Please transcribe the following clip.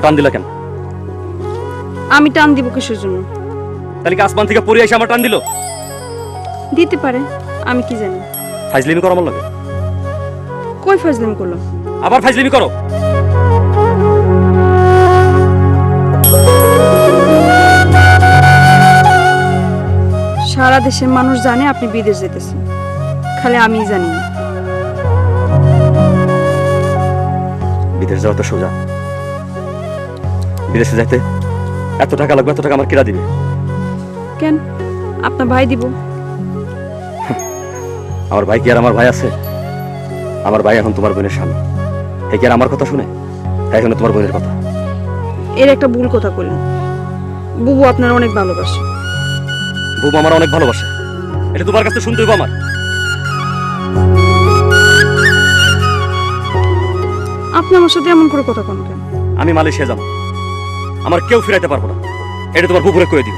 টান দিলা কেন? আমি টান দিব কিসের জন্য? তাহলে কি আসমান থেকে পড়ে এসে আমার টান দিল? দিতে পারে, আমি কি জানি। ফাইজলিমি করো আমার লাগে। কই ফাজলামি করলো? আবার ফাইজলিমি করো। সারা দেশের মানুষ জানে আপনি বিদেশ যেতেছেন, খালি আমিই জানি না। বিদেশ যাওয়া তো সোজা। বিদেশে যাইতে এত টাকা লাগবে, এত টাকা আমার কিরা দিবে? কেন? আপনার ভাই দিব। আমার ভাই কি আর আমার ভাই আছে? আমার ভাই এখন তোমার বোনের স্বামী। হে কি আর আমার কথা শুনে? এখন তোমার বোনের কথা। এর একটা ভুল কথা বললেন। বুবু আপনার অনেক ভালোবাসে। বুবু আমার অনেক ভালোবাসে, এটা তোমার কাছে শুনতে হইব আমার। আপনি আমার সাথে এমন করে কথা কোন কেন? আমি মালয়েশিয়া যাবো, আমার কেউ ফিরাইতে পারবো না, এটা তোমার বুবুরে কয়ে দিও।